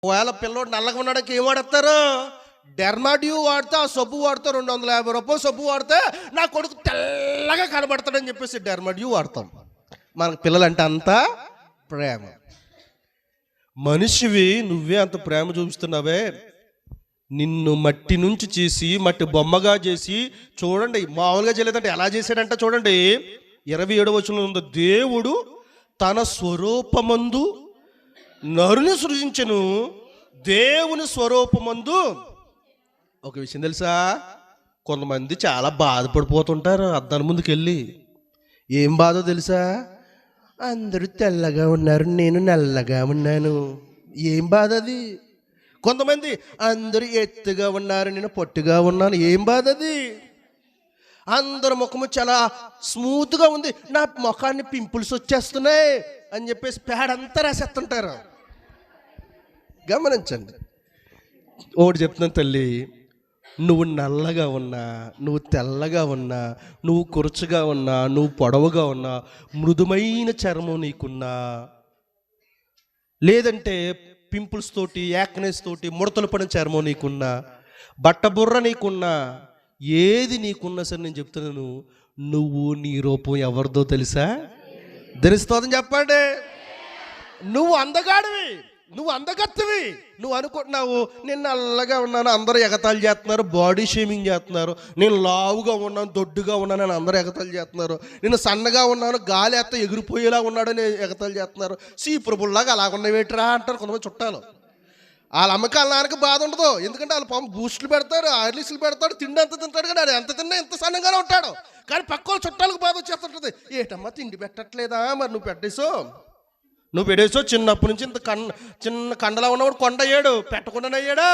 ఒకవేళ పిల్లోడు నల్లగా ఉన్నాడానికి ఏం వాడతారు? డెర్మాడ్యూ వాడితే, ఆ సబ్బు వాడితే ₹250 సబ్బు వాడితే నా కొడుకు తెల్లగా కనబడతాడని చెప్పేసి డెర్మాడ్యూ వాడతాం. మనకు పిల్లలంటే అంత ప్రేమ. మనిషివి నువ్వే అంత ప్రేమ చూపిస్తున్నావే. నిన్ను మట్టి నుంచి చేసి మట్టి బొమ్మగా చేసి, చూడండి మామూలుగా చేయలేదంటే ఎలా చేశాడంటే చూడండి 27వ వచనంలో ఉంది, దేవుడు తన స్వరూపమందు నరుని సృజించెను. దేవుని స్వరూపమందు. ఒక విషయం తెలుసా, కొంతమంది చాలా బాధపడిపోతుంటారు అద్దాల ముందుకు వెళ్ళి. ఏం బాధో తెలుసా? అందరూ తెల్లగా ఉన్నారు, నేను నల్లగా ఉన్నాను. ఏం బాధ అది? కొంతమంది అందరూ ఎత్తుగా ఉన్నారు, నేను పొట్టిగా ఉన్నాను. ఏం బాధ అది? అందరు ముఖము చాలా స్మూత్గా ఉంది, నా ముఖాన్ని పింపుల్స్ వచ్చేస్తున్నాయి అని చెప్పేసి పేడంతా రాసేస్తుంటారు. గమనించండి. ఒకటి చెప్తున్నాను తల్లి, నువ్వు నల్లగా ఉన్నా, నువ్వు తెల్లగా ఉన్నా, నువ్వు కురచుగా ఉన్నా, నువ్వు పొడవుగా ఉన్నా, మృదుమైన చర్మం నీకున్నా, లేదంటే పింపుల్స్ తోటి, యాక్నెస్ తోటి ముడతలు పడిన చర్మం నీకున్నా, బట్టబుర్ర నీకున్నా, ఏది నీకున్నా సరే నేను చెప్తున్నాను, నువ్వు నీ రూపం ఎవరిదో తెలుసా? తెలుస్తోందని చెప్పండి. నువ్వు అందగాడివి, నువ్వు అందగత్తివి. నువ్వు అనుకుంటున్నావు నేను నల్లగా ఉన్నాను, అందరూ ఎగతాళి చేస్తున్నారు, బాడీ షేమింగ్ చేస్తున్నారు. నేను లావుగా ఉన్నాను, దొడ్డుగా ఉన్నాను అని అందరూ ఎగతాళి చేస్తున్నారు. నేను సన్నగా ఉన్నాను, గాలి ఎత్త ఎగిరిపోయేలా ఉన్నాడని ఎగతాళి చేస్తున్నారు. సీపురబుల్లాగా అలాగున్నవేట్రా అంటారు కొంతమంది చుట్టాలు. వాళ్ళ అమ్మకాల నాన్నకి బాధ ఉండదు, ఎందుకంటే వాళ్ళ పాపం బూస్టులు పెడతారు, ఆర్లీసులు పెడతాడు, తిండి ఎంత తింటాడు, కానీ ఎంత తిన్నా ఎంత సన్నగానే ఉంటాడు. కానీ పక్క వాళ్ళ చుట్టాలకు బాధ వచ్చేస్తుంటుంది, ఏటమ్మా తిండి పెట్టట్లేదా, మరి నువ్వు పెట్టేసో చిన్నప్పటి నుంచి ఇంత చిన్న కండలా ఉన్నవాడు కొండ అయ్యాడు, పెట్టకుండానే అయ్యాడా?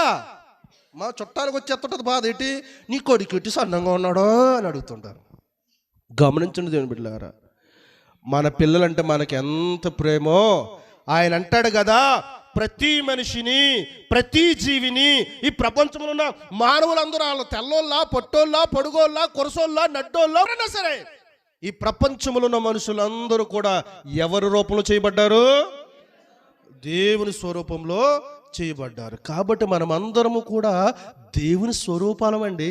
మా చుట్టాలకు వచ్చేస్తుంటుంది బాధ. ఏంటి నీ కొడుకు ఎట్టి సన్నంగా ఉన్నాడో అని అడుగుతుంటారు. గమనించండి దేవుని బిడ్డలారా, మన పిల్లలంటే మనకి ఎంత ప్రేమో. ఆయన అంటాడు కదా, ప్రతి మనిషిని, ప్రతి జీవిని, ఈ ప్రపంచంలో ఉన్న మానవులందరూ వాళ్ళ తెల్లోళ్ళ, పొట్టోళ్ళ, పొడుగోళ్ళ, కొరసోళ్ళ, నడ్డోళ్ళ అయినా సరే, ఈ ప్రపంచంలో ఉన్న మనుషులందరూ కూడా ఎవరి రూపంలో చేయబడ్డారు? దేవుని స్వరూపంలో చేయబడ్డారు. కాబట్టి మనమందరము కూడా దేవుని స్వరూపాలమండి.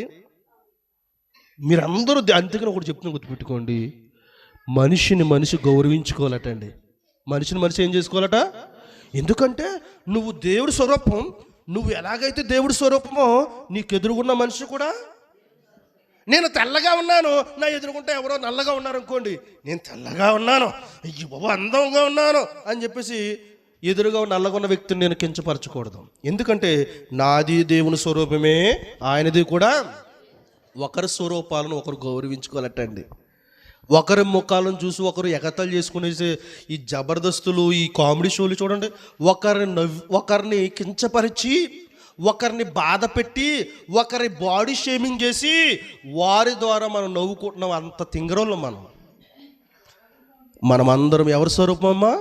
మీరందరూ అందుకని ఒకటి చెప్తున్నా, గుర్తుపెట్టుకోండి, మనిషిని మనిషి గౌరవించుకోవాలటండి. మనిషిని మనిషి ఏం చేసుకోవాలట? ఎందుకంటే నువ్వు దేవుడి స్వరూపం. నువ్వు ఎలాగైతే దేవుడి స్వరూపమో నీకు ఎదురుగున్న మనిషి కూడా. నేను తెల్లగా ఉన్నాను, నా ఎదురుకుంటే ఎవరో నల్లగా ఉన్నారు అనుకోండి, నేను తెల్లగా ఉన్నాను, అయ్యో బాబు అందంగా ఉన్నాను అని చెప్పేసి ఎదురుగా నల్లగా ఉన్న వ్యక్తిని నేను కించపరచకూడదు. ఎందుకంటే నాది దేవుని స్వరూపమే, ఆయనది కూడా. ఒకరి స్వరూపాలను ఒకరు గౌరవించుకోవాలటండి. ఒకరి ముఖాలను చూసి ఒకరు ఎగతాళి చేసుకునేసి ఈ జబర్దస్తులు, ఈ కామెడీ షోలు చూడండి. ఒకరిని కించపరిచి, ఒకరిని బాధ పెట్టి, ఒకరి బాడీ షేమింగ్ చేసి వారి ద్వారా మనం నవ్వుకుంటున్నాం. అంత తింగరోళ్ళం మనమందరం ఎవరి స్వరూపమమ్మా?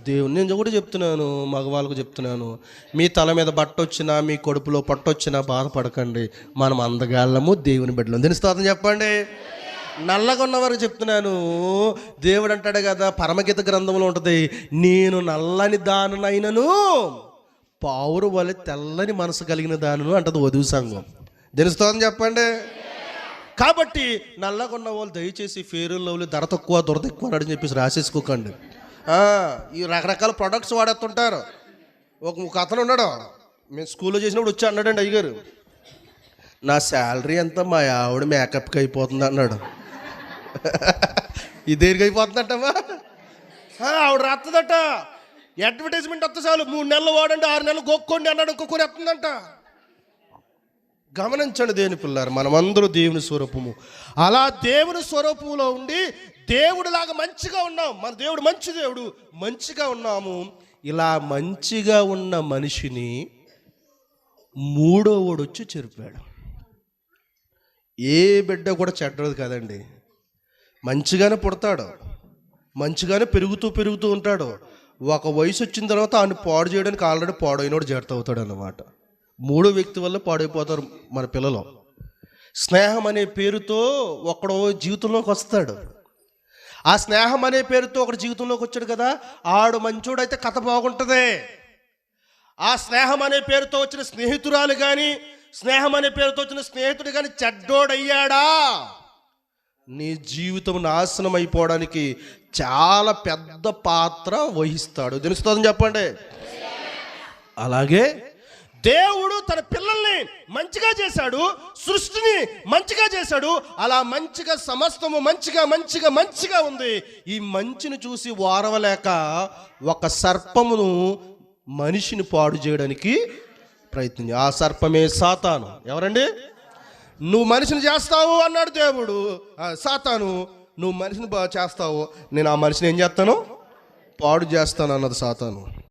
దేవుని. నేను కూడా చెప్తున్నాను, మగవాళ్ళకు చెప్తున్నాను, మీ తల మీద బట్ట వచ్చినా, మీ కడుపులో పట్టొచ్చినా బాధపడకండి, మనం అందగాళ్ళము, దేవుని బిడ్డలు. తెలుస్తుంది చెప్పండి. నల్లగా ఉన్నవారికి చెప్తున్నాను, దేవుడు అంటాడు కదా, పరమగీత గ్రంథంలో ఉంటుంది, నేను నల్లని దానినైనను పావురు వలె తెల్లని మనసు కలిగిన దానిను అంటది వధువు సంఘం. తెలుస్తోందని చెప్పండి. కాబట్టి నల్లగా ఉన్న వాళ్ళు దయచేసి ఫెయిర్ అండ్ లవ్లీ ధర తక్కువ, దురద ఎక్కువ అని చెప్పేసి రాసేసుకోకండి. ఈ రకరకాల ప్రొడక్ట్స్ వాడేస్తుంటారు. ఒక అతను ఉన్నాడు, మేము స్కూల్లో చేసినప్పుడు వచ్చి అన్నాడండి, అయ్యగారు నా శాలరీ అంతా మా ఆవిడ మేకప్కి అయిపోతుంది అన్నాడు. ఈ దేనికి అయిపోతుందటమ్మా? ఆవిడ రాస్తుందట, అడ్వర్టైజ్మెంట్ వస్తే చాలు 3 నెలలు వాడండి, 6 నెలలు గోక్కోండి అన్నాడు, ఇంకొకరు వస్తుందంట. గమనించండి దేవుని పిల్లారు, మనమందరూ దేవుని స్వరూపము. అలా దేవుని స్వరూపంలో ఉండి దేవుడిలాగా మంచిగా ఉన్నాం. మన దేవుడు మంచి దేవుడు, మంచిగా ఉన్నాము. ఇలా మంచిగా ఉన్న మనిషిని మూడోవాడు వచ్చి చెరిపాడు. ఏ బిడ్డ కూడా చెడ్డది కాదండి, మంచిగానే పుడతాడు, మంచిగానే పెరుగుతూ ఉంటాడు. ఒక వయసు వచ్చిన తర్వాత ఆయన పాడు చేయడానికి ఆల్రెడీ పాడైనోడు జాగ్రత్త అవుతాడు అన్నమాట. మూడో వ్యక్తి వల్ల పాడైపోతారు మన పిల్లలు. స్నేహం అనే పేరుతో ఒకడు జీవితంలోకి వస్తాడు. ఆ స్నేహం అనే పేరుతో ఒకటి జీవితంలోకి వచ్చాడు కదా, ఆడు మంచోడైతే కథ బాగుంటుంది. ఆ స్నేహం అనే పేరుతో వచ్చిన స్నేహితురాలు కానీ, స్నేహం అనే పేరుతో వచ్చిన స్నేహితుడు కానీ చెడ్డోడయ్యాడా, నీ జీవితం నాశనం అయిపోవడానికి చాలా పెద్ద పాత్ర వహిస్తాడు. తెలుస్తుందని చెప్పండి. అలాగే దేవుడు తన పిల్లల్ని మంచిగా చేశాడు, సృష్టిని మంచిగా చేశాడు. అలా మంచిగా సమస్తము మంచిగా మంచిగా మంచిగా ఉంది. ఈ మంచిని చూసి వారవలేక ఒక సర్పమును మనిషిని పాడు చేయడానికి ప్రయత్నించి, ఆ సర్పమే సాతాను. ఎవరండి? నువ్వు మనిషిని చేస్తావు అన్నాడు దేవుడు. సాతాను, నువ్వు మనిషిని చేస్తావు, నేను ఆ మనిషిని ఏం చేస్తాను? పాడు చేస్తాను అన్నది సాతాను.